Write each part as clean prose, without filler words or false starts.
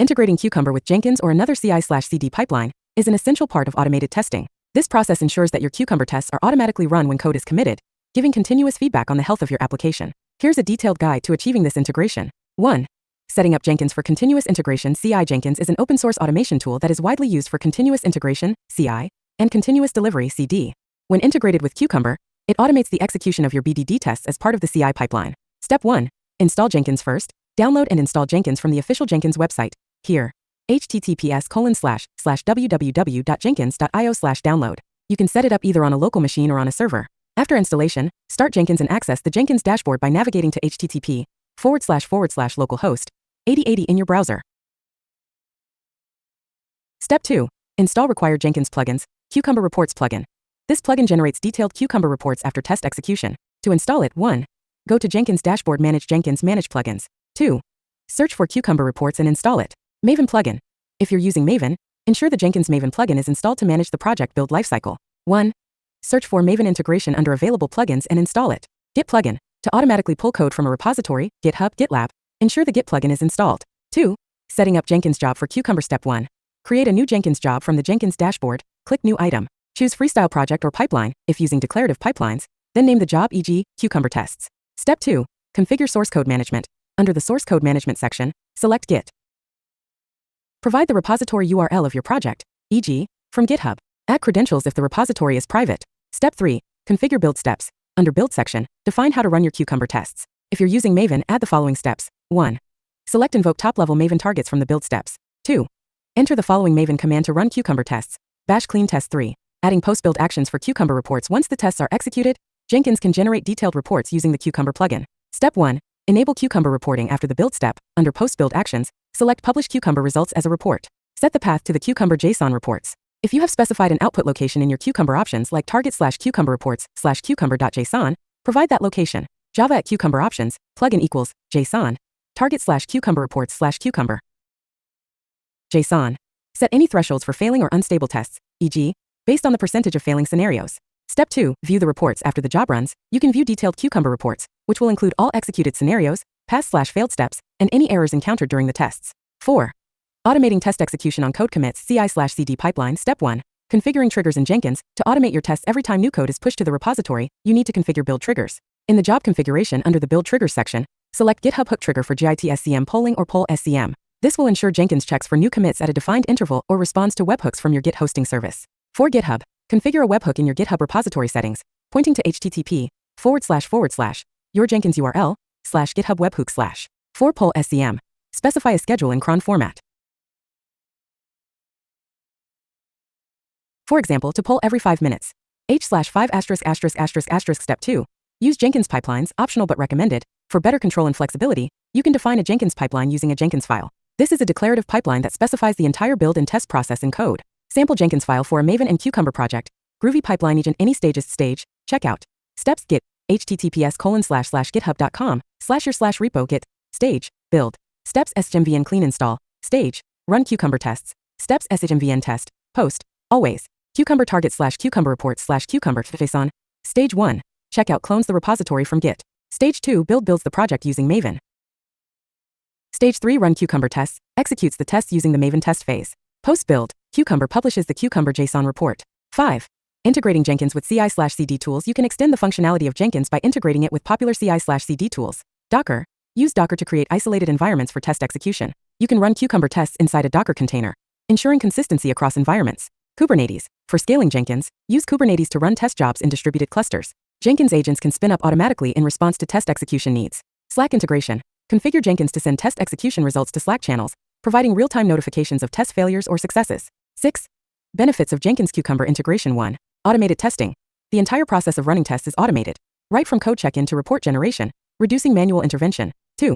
Integrating Cucumber with Jenkins or another CI/CD pipeline is an essential part of automated testing. This process ensures that your Cucumber tests are automatically run when code is committed, giving continuous feedback on the health of your application. Here's a detailed guide to achieving this integration. 1. Setting up Jenkins for continuous integration. CI Jenkins is an open-source automation tool that is widely used for continuous integration, CI, and continuous delivery, CD. When integrated with Cucumber, it automates the execution of your BDD tests as part of the CI pipeline. Step 1. Install Jenkins first. Download and install Jenkins from the official Jenkins website. Here, https://www.jenkins.io/download. You can set it up either on a local machine or on a server. After installation, start Jenkins and access the Jenkins dashboard by navigating to http://localhost 8080 in your browser. Step 2. Install required Jenkins plugins. Cucumber Reports plugin. This plugin generates detailed Cucumber reports after test execution. To install it, 1. Go to Jenkins dashboard, manage Jenkins, manage plugins. 2. Search for Cucumber reports and install it. Maven plugin. If you're using Maven, ensure the Jenkins Maven plugin is installed to manage the project build lifecycle. 1. Search for Maven integration under available plugins and install it. Git plugin. To automatically pull code from a repository, GitHub, GitLab, ensure the Git plugin is installed. 2. Setting up Jenkins job for Cucumber. Step 1. Create a new Jenkins job from the Jenkins dashboard, click New Item. Choose Freestyle Project or Pipeline, if using declarative pipelines, then name the job, e.g., Cucumber tests. Step 2. Configure source code management. Under the source code management section, select Git. Provide the repository URL of your project, e.g., from GitHub. Add credentials if the repository is private. Step 3. Configure build steps. Under build section, define how to run your Cucumber tests. If you're using Maven, add the following steps. 1. Select invoke top-level Maven targets from the build steps. 2. Enter the following Maven command to run Cucumber tests. Bash clean test. 3. Adding post-build actions for Cucumber reports. Once the tests are executed, Jenkins can generate detailed reports using the Cucumber plugin. Step 1. Enable Cucumber reporting after the build step. Under post-build actions, select Publish Cucumber results as a report. Set the path to the Cucumber JSON reports. If you have specified an output location in your Cucumber options like target/Cucumber reports/Cucumber.json, provide that location. Java at Cucumber options, plugin equals JSON, target/Cucumber reports/Cucumber. JSON. Set any thresholds for failing or unstable tests, e.g., based on the percentage of failing scenarios. Step 2. View the reports. After the job runs, you can view detailed Cucumber reports, which will include all executed scenarios, pass/failed steps, and any errors encountered during the tests. 4. Automating test execution on code commits. CI/CD pipeline. Step 1. Configuring triggers in Jenkins. To automate your tests every time new code is pushed to the repository, you need to configure build triggers. In the job configuration under the build triggers section, select GitHub hook trigger for git-scm polling or poll SCM. This will ensure Jenkins checks for new commits at a defined interval or responds to webhooks from your Git hosting service. For GitHub, configure a webhook in your GitHub repository settings, pointing to http://your Jenkins URL /GitHub webhook/. For poll SCM, specify a schedule in cron format. For example, to poll every 5 minutes. h/5*****. Step 2. Use Jenkins pipelines, optional but recommended. For better control and flexibility, you can define a Jenkins pipeline using a Jenkins file. This is a declarative pipeline that specifies the entire build and test process in code. Sample Jenkins file for a Maven and Cucumber project. Groovy pipeline agent. Any stages. Stage. Checkout. Steps. Git. https://github.com/your/repo git. Stage. Build. Steps. shmvn clean install. Stage. Run Cucumber tests. Steps. shmvn test. Post. Always. Cucumber target/Cucumber reports/Cucumber JSON. Stage 1. Checkout clones the repository from Git. Stage 2. Builds the project using Maven. Stage 3. Run Cucumber tests. Executes the tests using the Maven test phase. Post-build, Cucumber publishes the Cucumber JSON report. 5. Integrating Jenkins with CI/CD tools. You can extend the functionality of Jenkins by integrating it with popular CI/CD tools. Docker. Use Docker to create isolated environments for test execution. You can run Cucumber tests inside a Docker container, ensuring consistency across environments. Kubernetes. For scaling Jenkins, use Kubernetes to run test jobs in distributed clusters. Jenkins agents can spin up automatically in response to test execution needs. Slack integration. Configure Jenkins to send test execution results to Slack channels, providing real-time notifications of test failures or successes. 6. Benefits of Jenkins Cucumber integration. 1. Automated testing. The entire process of running tests is automated, right from code check-in to report generation, reducing manual intervention. 2.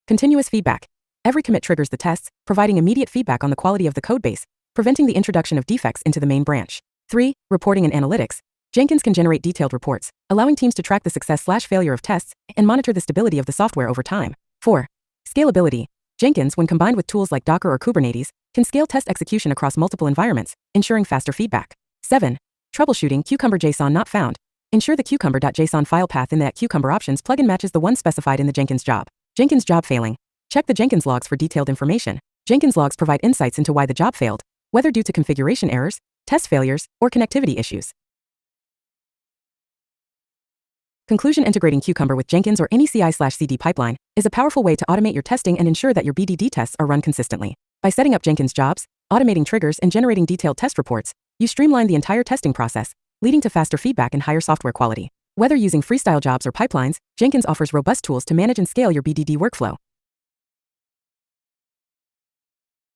Continuous feedback. Every commit triggers the tests, providing immediate feedback on the quality of the codebase, preventing the introduction of defects into the main branch. 3. Reporting and analytics. Jenkins can generate detailed reports, allowing teams to track the success/failure of tests and monitor the stability of the software over time. 4. Scalability. Jenkins, when combined with tools like Docker or Kubernetes, can scale test execution across multiple environments, ensuring faster feedback. 7. Troubleshooting. Cucumber JSON not found. Ensure the Cucumber.json file path in the Cucumber options plugin matches the one specified in the Jenkins job. Jenkins job failing. Check the Jenkins logs for detailed information. Jenkins logs provide insights into why the job failed, whether due to configuration errors, test failures, or connectivity issues. Conclusion: integrating Cucumber with Jenkins or any CI/CD pipeline is a powerful way to automate your testing and ensure that your BDD tests are run consistently. By setting up Jenkins jobs, automating triggers, and generating detailed test reports, you streamline the entire testing process, leading to faster feedback and higher software quality. Whether using freestyle jobs or pipelines, Jenkins offers robust tools to manage and scale your BDD workflow.